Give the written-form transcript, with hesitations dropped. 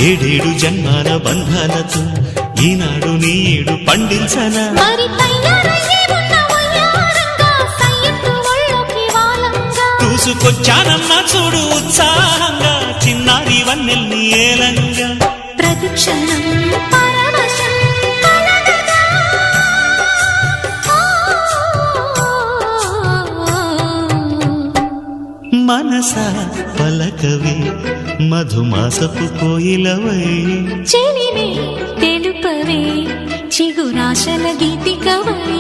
ఏడేడు జన్మాల బంధాలతో ఈనాడు నీడు పండించనా చూసుకొచ్చానమ్మా చూడు ఉత్సాహంగా చిన్నారి వన్నెల్ని ఏలంగా ప్రతిక్షణం మనసా పలకవే మధుమాసపు కోయిలవై చెలివే తెలుపవే చిగురాశల గీతికవై